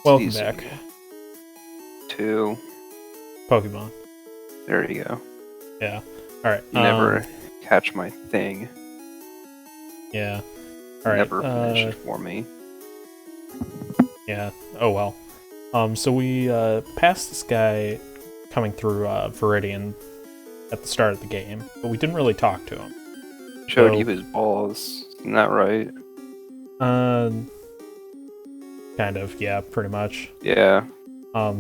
Welcome Season back, 2. Pokemon. There you go. Yeah. Alright. You never catch my thing. Yeah. Alright. Never finish it for me. Yeah. Oh well. So we passed this guy coming through Viridian at the start of the game, but we didn't really talk to him. Showed you his balls. Isn't that right? Kind of, yeah, pretty much. Yeah.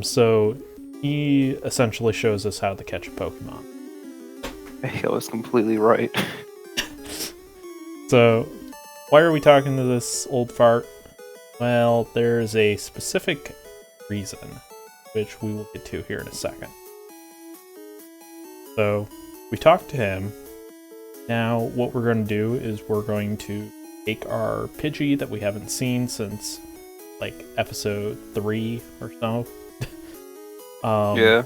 So he essentially shows us how to catch a Pokemon. He was completely right. So, why are we talking to this old fart? Well, there's a specific reason, which we will get to here in a second. So, we talked to him. Now, what we're going to do is we're going to take our Pidgey that we haven't seen since, like, episode 3 or so. Yeah.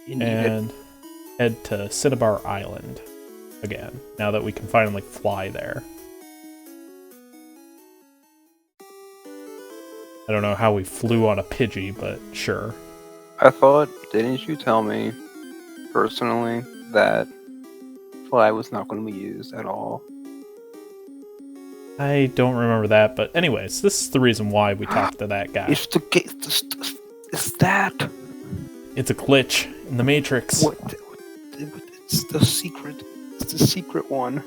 And head to Cinnabar Island again, now that we can finally fly there. I don't know how we flew on a Pidgey, but sure. I thought, didn't you tell me, personally, that fly was not going to be used at all? I don't remember that, but anyways, this is the reason why we talked to that guy. It's that. It's a glitch in the Matrix. What? It's the secret. It's the secret one.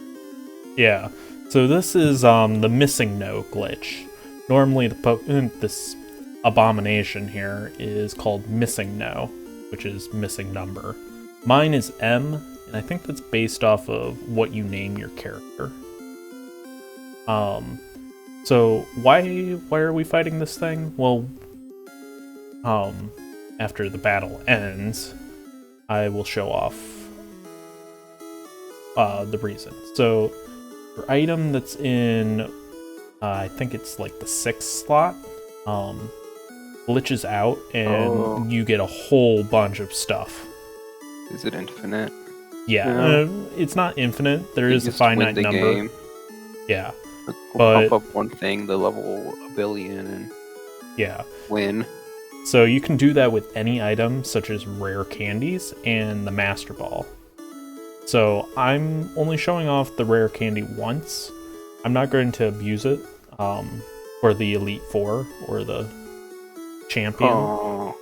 Yeah. So this is the MissingNo glitch. Normally, this abomination here is called MissingNo, which is missing number. Mine is M, and I think that's based off of what you name your character. So why are we fighting this thing? Well, after the battle ends, I will show off the reason. So, your item that's in, I think it's like the 6th slot, glitches out, and you get a whole bunch of stuff. Is it infinite? Yeah, it's not infinite. There is a finite number. Game. Yeah, We'll pump up one thing, the level a billion, and win. So you can do that with any item, such as rare candies and the Master Ball. So I'm only showing off the rare candy once. I'm not going to abuse it for the Elite Four or the Champion. Oh.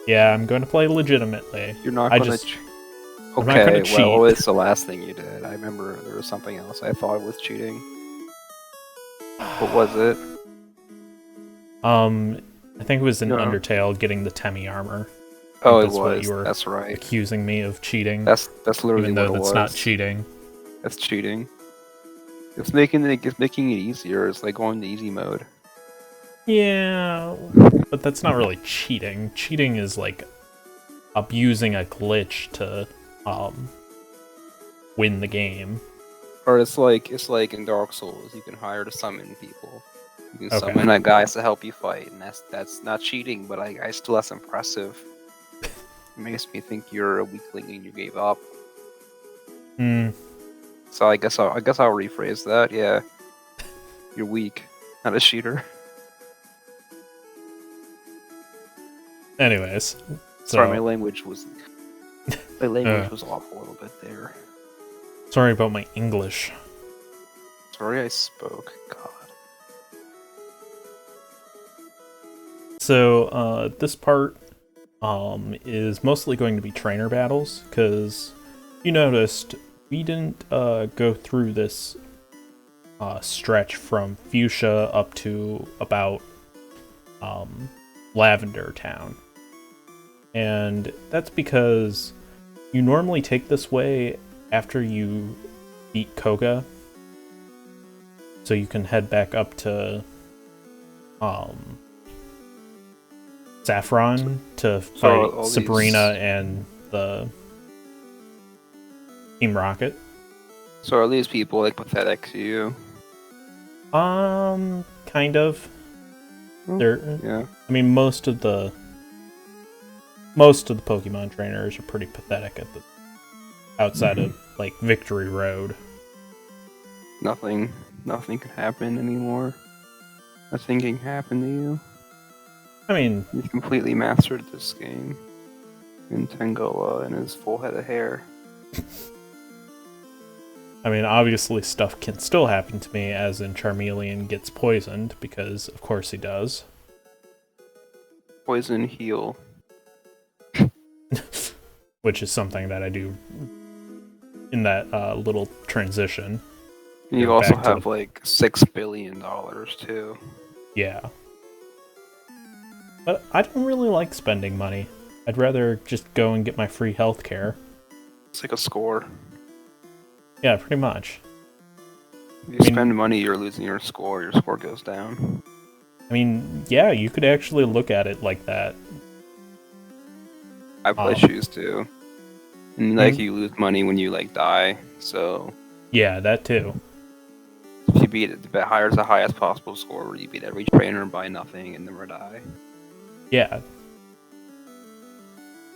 Yeah, I'm going to play legitimately. You're not going to... I'm not going to cheat. Well, it's the last thing you did. I remember there was something else I thought was cheating. What was it? I think it was in Undertale getting the Temmie armor. Oh, that's it was. What you were that's right. Accusing me of cheating. That's literally even though what it that's was. not cheating. That's cheating. It's making it easier. It's like going to easy mode. Yeah, but that's not really cheating. Cheating is like abusing a glitch to win the game. Or it's like in Dark Souls, you can hire to summon people. You can summon that guys to help you fight, and that's not cheating, but I still that's impressive. It makes me think you're a weakling and you gave up. So I guess I'll rephrase that. Yeah, you're weak, not a cheater. Anyways, sorry, my language was off a little bit there. Sorry about my English. Sorry, I spoke. God. So this part is mostly going to be trainer battles, because you noticed we didn't go through this stretch from Fuchsia up to about Lavender Town. And that's because you normally take this way after you beat Koga, so you can head back up to Saffron to fight Sabrina and the Team Rocket. So are these people like pathetic to you? Kind of. Yeah. I mean, most of the Pokemon trainers are pretty pathetic at the outside of like Victory Road. Nothing can happen anymore. Nothing can happen to you. I mean, He completely mastered this game. In Tangola and his full head of hair. obviously stuff can still happen to me, as in Charmeleon gets poisoned, because of course he does. Poison heal. Which is something that I do in that little transition. You also have like $6 billion too. Yeah. But I don't really like spending money. I'd rather just go and get my free healthcare. It's like a score. Yeah, pretty much. If you spend money, you're losing your score goes down. I mean, yeah, you could actually look at it like that. I play shoes too. And like you lose money when you like die, so yeah, that too. If you beat it, the higher the highest possible score, where you beat every trainer by nothing and never die. Yeah.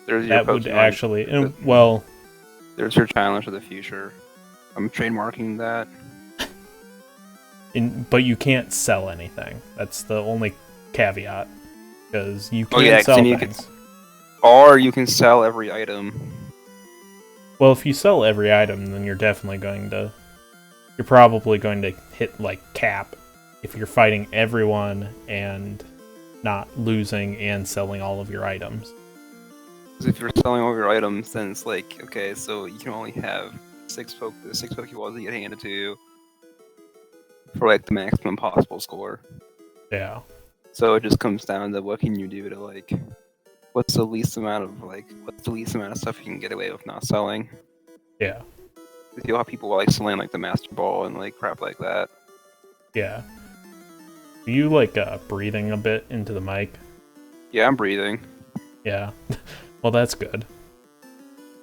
There's your that would actually well. There's your challenge of the future. I'm trademarking that. But you can't sell anything. That's the only caveat, because you can't sell things. Or you can sell every item. Well, if you sell every item, then you're definitely going to... You're probably going to hit, like, cap if you're fighting everyone and not losing and selling all of your items. Because if you're selling all of your items, then it's like, okay, so you can only have the six Pokeballs that get handed to you for, like, the maximum possible score. Yeah. So it just comes down to what can you do to, like... What's the least amount of stuff you can get away with not selling? Yeah. You'll have people like selling like the Master Ball and like crap like that. Yeah. Are you like breathing a bit into the mic? Yeah, I'm breathing. Yeah. Well, that's good.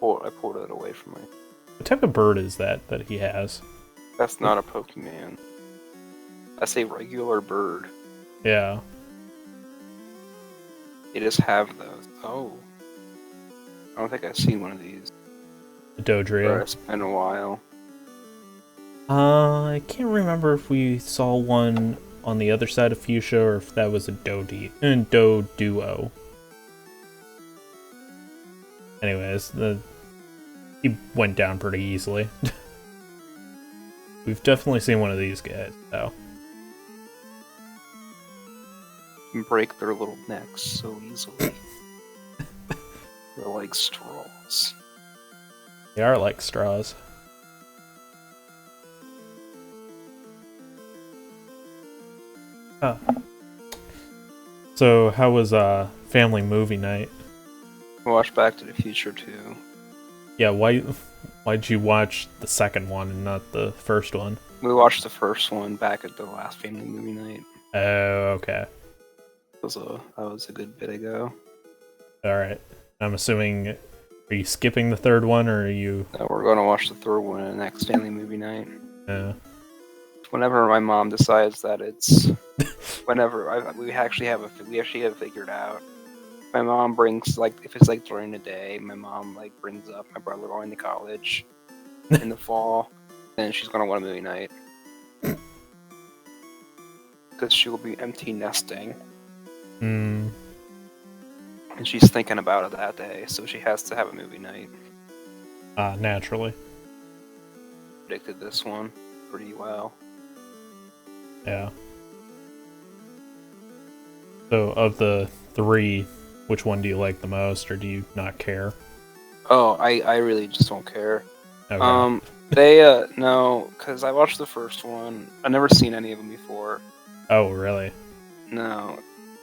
I pulled it away from me. What type of bird is that he has? That's not a Pokemon. That's a regular bird. Yeah. They just have those. Oh. I don't think I've seen one of these. The Dodrio. It's been a while. I can't remember if we saw one on the other side of Fuchsia or if that was a Doduo. Anyways, he went down pretty easily. We've definitely seen one of these guys, though. And break their little necks so easily. They're like straws. They are like straws. Oh. So, how was family movie night? I watched Back to the Future too. Yeah, why'd you watch the second one and not the first one? We watched the first one back at the last family movie night. Oh, okay. That was a good bit ago. Alright. I'm assuming, are you skipping the third one, or are you... No, we're going to watch the third one in the next family movie night. Yeah. Whenever my mom decides that it's... we actually have it figured out. My mom brings, like, if it's, like, during the day, my mom, like, brings up my brother going to college in the fall, and she's going to want a movie night. Because she will be empty nesting. Mm. And she's thinking about it that day, so she has to have a movie night. Naturally. Predicted this one pretty well. Yeah. So, of the three, which one do you like the most, or do you not care? Oh, I really just don't care. Okay. No, because I watched the first one. I've never seen any of them before. Oh, really? No.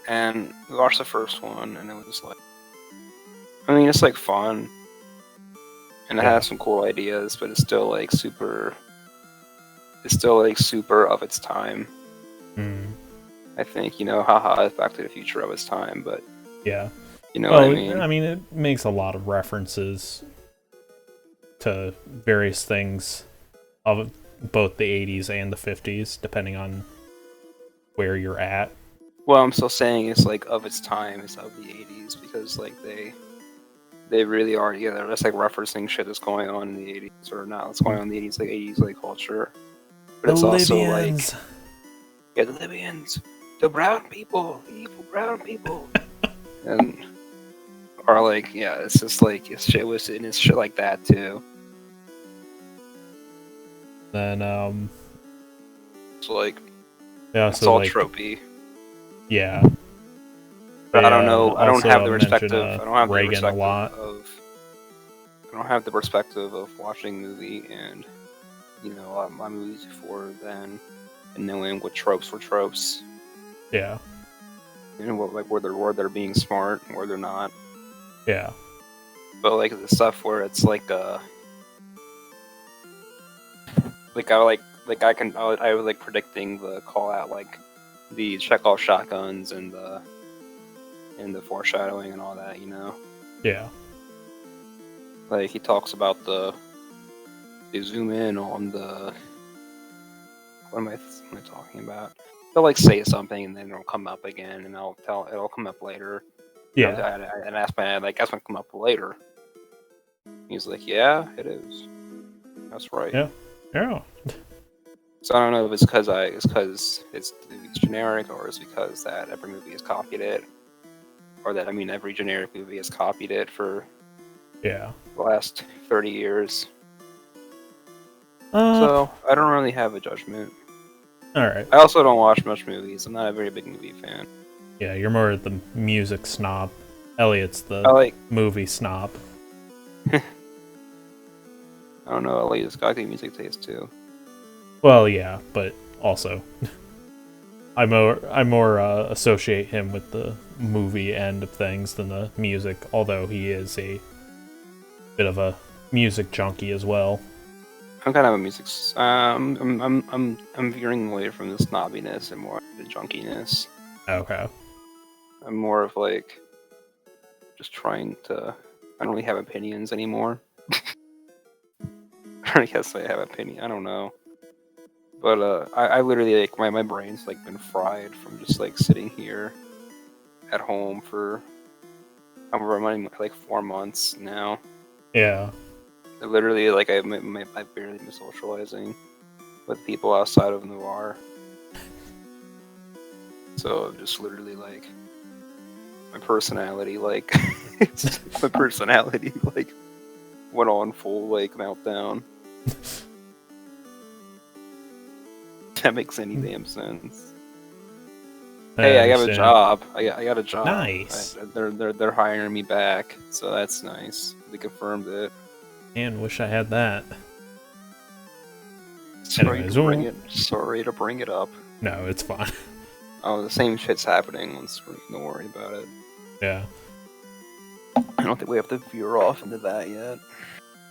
And we watched the first one, and it was like... I mean, it's like fun. And it has some cool ideas, but it's still like super... It's still like super of its time. Mm. I think, haha, it's Back to the Future of its time, but... Yeah. You know what I mean? I mean, it makes a lot of references to various things of both the 80s and the 50s, depending on where you're at. Well, I'm still saying it's like of its time, it's of the 80s, because like they really are, they're just like referencing shit that's going on in the 80s, or not, what's going on in the 80s, like 80s like culture. But it's also like... Yeah, the Libyans. The brown people. The evil brown people. and or like yeah, it's just like it's shit like that too. Then So like yeah, it's so all like tropey. yeah, But they I don't know. I don't have also the mention perspective. I don't have the Reagan a perspective lot. of. I don't have the perspective of watching a movie and a lot of my movies before then, and knowing what tropes were tropes. Yeah, What like where they're being smart and where they're not. yeah, But like the stuff where it's like I was like predicting the call out like the Chekhov shotguns and the foreshadowing and all that, yeah, like he talks about they zoom in on the what am I talking about? They'll like say something and then it'll come up again and it'll come up later. yeah, And ask my dad, like, that's gonna come up later. He's like, yeah, it is. That's right. yeah, yeah. So I don't know if it's because it's generic, or it's because that every movie has copied it, or that every generic movie has copied it for Yeah. the last 30 years. Uh, So I don't really have a judgment. all right. I also don't watch much movies. I'm not a very big movie fan. Yeah, you're more the music snob. Elliot's I the like. movie snob. I don't know. I like this got good music taste too. Well, yeah, but also, I more associate him with the movie end of things than the music. Although he is a bit of a music junkie as well. I'm kind of a music. I'm veering away from the snobbiness and more the junkiness. Okay. I'm more of like just trying to. I don't really have opinions anymore. I guess I have opinion. I don't know, but I literally like my brain's like been fried from just like sitting here at home for however many like 4 months now. Yeah. I literally like I barely been socializing with people outside of Noir. So just literally like my personality like my personality like went on full like meltdown. If that makes any damn sense. Hey, I got a job. I got a job. Nice. They're hiring me back, so that's nice. They confirmed it. Man, wish I had that. Sorry Anyways, to bring it up. No, it's fine. Oh, the same shit's happening on screen. Don't worry about it. Yeah. I don't think we have to veer off into that yet.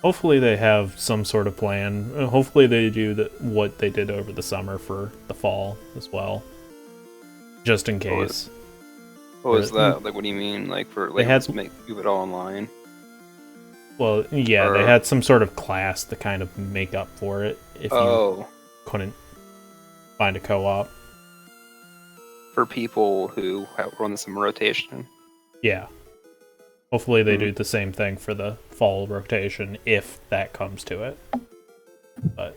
Hopefully they have some sort of plan. Hopefully they do what they did over the summer for the fall as well. Just in case. What was that? Like, what do you mean? Like, for like, let's move it all online? Well, yeah, they had some sort of class to kind of make up for it if you couldn't find a co-op. For people who run the summer rotation? Yeah. Hopefully they do the same thing for the fall rotation, if that comes to it. But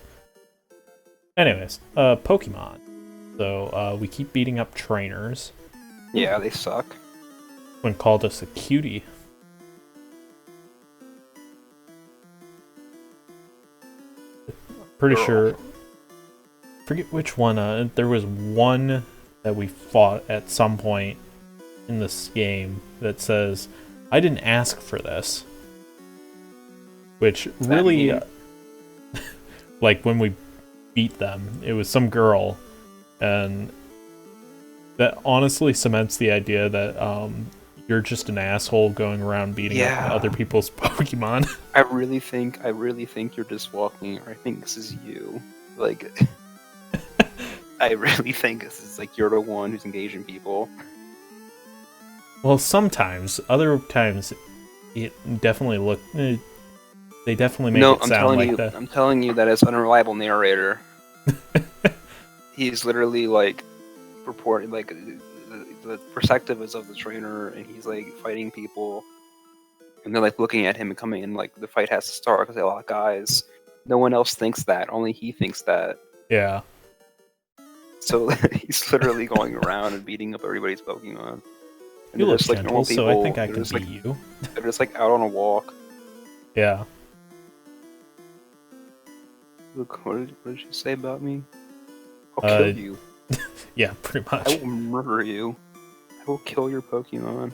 anyways, Pokemon. So, we keep beating up trainers. Yeah, they suck. One called us a cutie. Pretty sure... forget which one. There was one that we fought at some point in this game that says, I didn't ask for this. Which really... like, when we beat them, it was some girl, and that honestly cements the idea that you're just an asshole going around beating up other people's Pokemon. I really think you're just walking, or I think this is you. Like, I really think this is like you're the one who's engaging people. Well, sometimes. Other times, it definitely they definitely make it sound like that. I'm telling you that as an unreliable narrator. He's literally like reporting like the perspective is of the trainer, and he's like fighting people, and they're like looking at him and coming in like the fight has to start because they have a lot of guys. No one else thinks that. Only he thinks that. Yeah. So he's literally going around and beating up everybody's Pokemon. And You they're look just like normal gentle, so I people. think I can beat you. They're just like out on a walk. Yeah. Look, what did you say about me? I'll Uh, kill you. Yeah, pretty I much. will murder you. I will kill your Pokemon.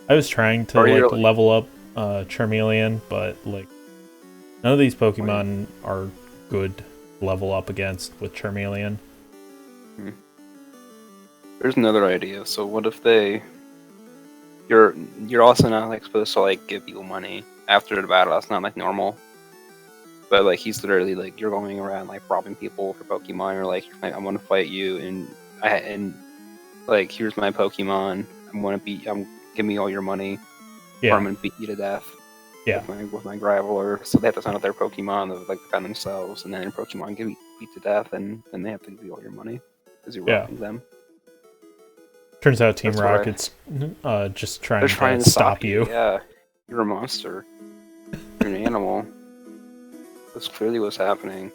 I was trying to level up Charmeleon, but like none of these Pokemon are good to level up against with Charmeleon. There's another idea. So what if you're also not like supposed to like give people money after the battle. That's not like normal. But like he's literally like you're going around like robbing people for Pokemon. Or like I'm gonna fight you and like here's my Pokemon. Give me all your money. Yeah. Or I'm gonna beat you to death. Yeah. With my Graveler. So they have to sign up their Pokemon that like defend themselves, and then their Pokemon get beat to death, and then they have to give you all your money because you're robbing them. Turns out Team Rocket's just trying to stop you. Yeah, you're a monster. You're an animal. That's clearly what's happening.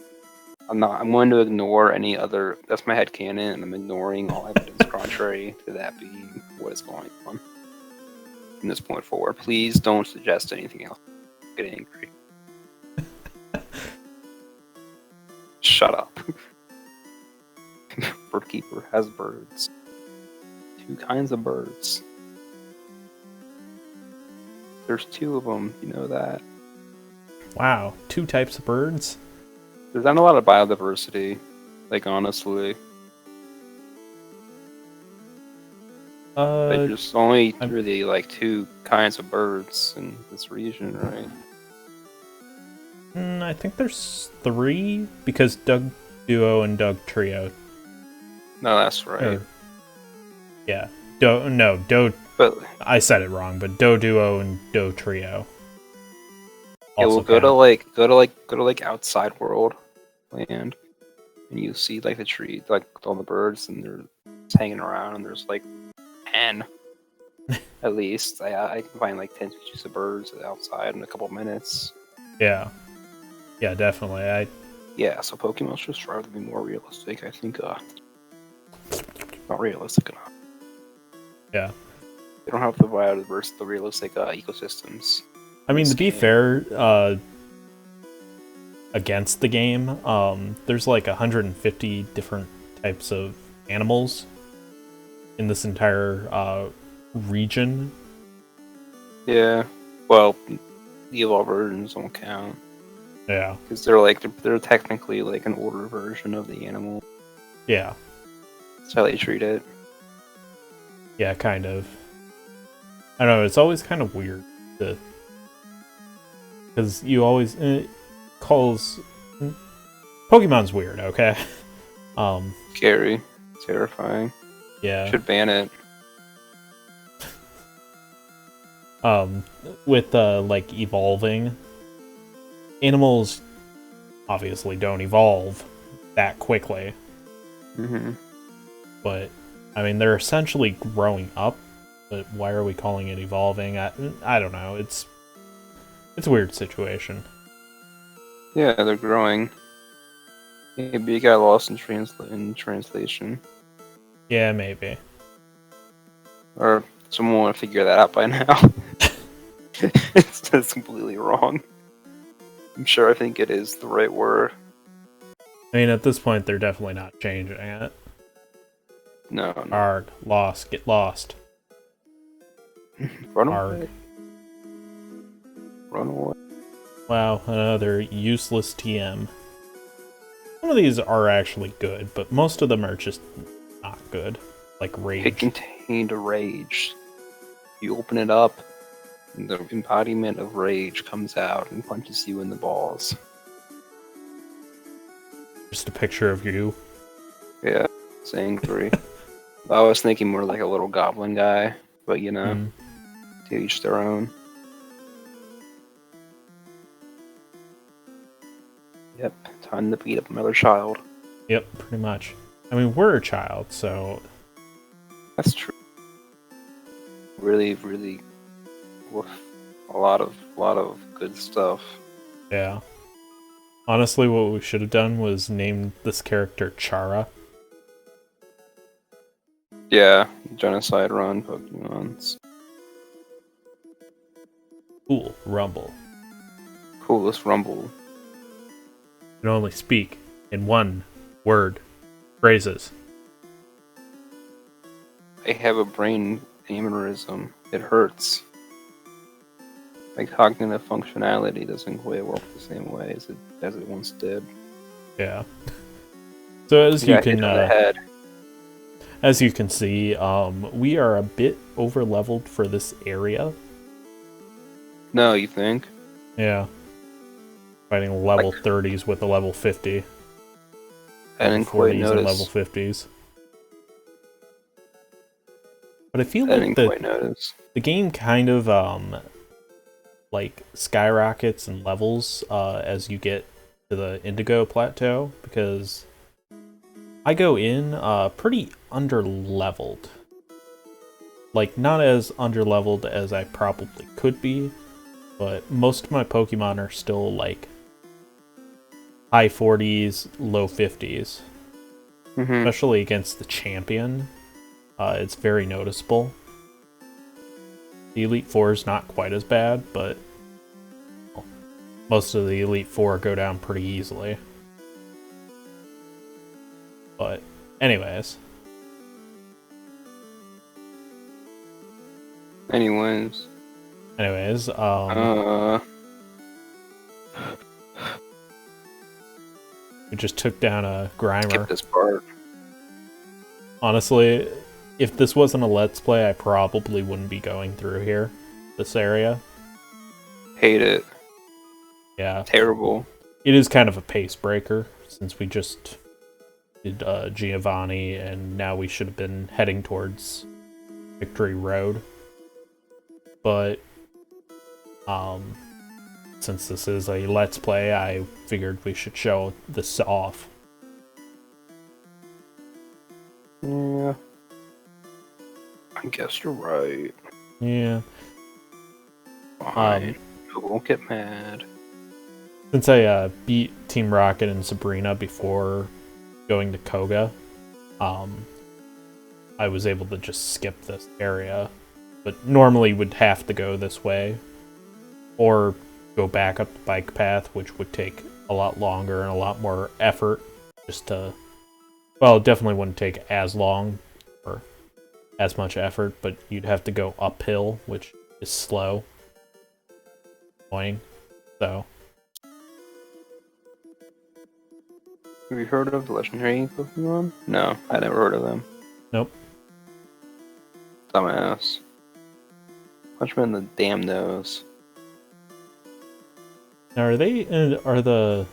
I'm going to ignore any other. That's my headcanon, and I'm ignoring all evidence contrary to that being what is going on from this point forward. Please don't suggest anything else. Get angry. Shut up. Birdkeeper has birds. 2 kinds of birds. There's 2 of them. You know that. Wow, 2 types of birds? There's not a lot of biodiversity. Like, honestly. Like, there's only really, like, 2 kinds of birds in this region, right? I think there's 3, because Doug Duo and Doug Trio. No, that's right. Yeah. Do... But I said it wrong, but Do Duo and Do Trio. Yeah, we'll go to like outside world land, and you see like the tree, like all the birds, and they're just hanging around, and there's like 10 at least. I can find like 10 species of birds outside in a couple minutes. Yeah, definitely. Yeah, so Pokemon should strive to be more realistic. I think not realistic enough. Yeah, they don't have the biodiversity, the realistic ecosystems. I mean, to be fair, against the game, there's like 150 different types of animals in this entire region. Yeah, well, the evolved versions don't count. Yeah, because they're technically like an older version of the animal. Yeah, that's how they treat it. Yeah, kind of. I don't know. It's always kind of weird because you always calls Pokemon's weird. Okay. Scary, terrifying. Yeah. Should ban it. With like evolving, animals obviously don't evolve that quickly. Mm-hmm. But I mean, they're essentially growing up. But why are we calling it evolving? I don't know. It's a weird situation. Yeah, they're growing. Maybe you got lost in translation. Yeah, maybe. Or someone will figure that out by now. It's completely wrong. I'm sure I think it is the right word. I mean, at this point, they're definitely not changing it. No. Arg, lost, get lost. Run Arg. away. Run away. Wow, another useless TM. Some of these are actually good, but most of them are just not good. Like Rage. It contained Rage. You open it up, and the embodiment of Rage comes out and punches you in the balls. Just a picture of you. Yeah, it's angry. I was thinking more like a little goblin guy, but you know, to each their own. Yep, time to beat up another child. Yep, pretty much. I mean, we're a child, so... That's true. Really, really... A lot of good stuff. Yeah. Honestly, what we should have done was named this character Chara. Yeah, Genocide Run Pokemons. Cool. Rumble. Coolest Rumble. Can only speak in one word phrases. I have a brain aneurysm. It hurts. My cognitive functionality doesn't quite work the same way as it once did. Yeah. So as you Hit can on the head. as you can see, we are a bit over leveled for this area. No, you think? Yeah. Fighting level 30s with a level 50. I didn't quite 40s notice. and level 50s. But I feel I like didn't quite notice. the game kind of like skyrockets in levels as you get to the Indigo Plateau, because I go in pretty under-leveled. Like, not as under-leveled as I probably could be, but most of my Pokemon are still like high 40s, low 50s. Especially against the champion. It's very noticeable. The Elite Four is not quite as bad, but most of the Elite Four go down pretty easily. But, anyways. Anyways, we just took down a Grimer. Skip this part. Honestly, if this wasn't a Let's Play, I probably wouldn't be going through here. This area. Hate it. Yeah. Terrible. It is kind of a pace breaker, since we just did Giovanni, and now we should have been heading towards Victory Road. But, since this is a Let's Play, I figured we should show this off. Yeah. I guess you're right. Yeah. Fine. I won't get mad. Since I beat Team Rocket and Sabrina before going to Koga, I was able to just skip this area. But normally would have to go this way, or go back up the bike path, which would take a lot longer and a lot more effort just to... Well, it definitely wouldn't take as long or as much effort, but you'd have to go uphill, which is slow. Annoying. So. Have you heard of the legendary Pokemon? No, I never heard of them. Nope. Dumbass. Punch him in the damn nose. Now, are the...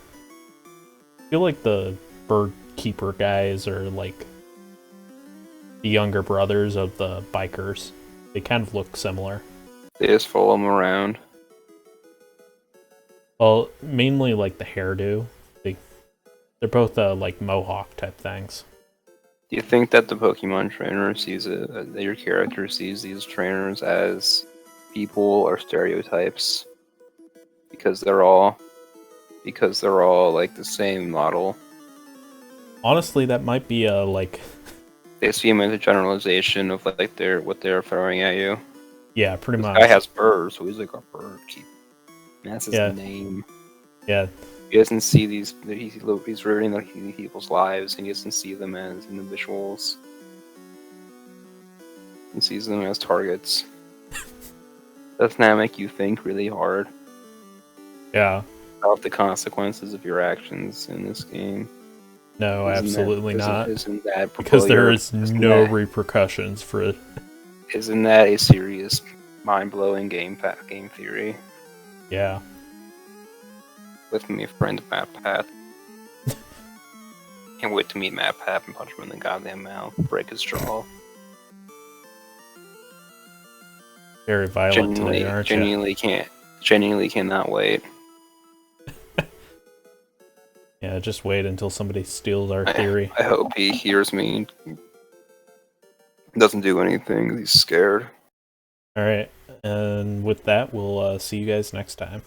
I feel like the bird keeper guys are like the younger brothers of the bikers. They kind of look similar. They just follow him around. Well, mainly like the hairdo. They're both like mohawk type things. Do you think that the Pokemon trainer sees that your character sees these trainers as people or stereotypes? Because they're all like the same model. Honestly, that might be a like. They see him as a generalization of like what they're throwing at you. Yeah, pretty much. This guy has birds, so he's like a bird keeper. That's his name. Yeah. He doesn't see these. He's ruining people's lives, and he doesn't see them as individuals. He sees them as targets. Doesn't that make you think really hard? Yeah. About the consequences of your actions in this game? No, absolutely not. Isn't that because there is no repercussions for it. Isn't that a serious, mind-blowing game theory? Yeah. With me, friend Matt Pat. Can't wait to meet Matt Pat and punch him in the goddamn mouth, break his jaw. Very violent today, aren't you? Genuinely cannot wait. Yeah, just wait until somebody steals our theory. I hope he hears me and doesn't do anything. He's scared. Alright, and with that, we'll see you guys next time.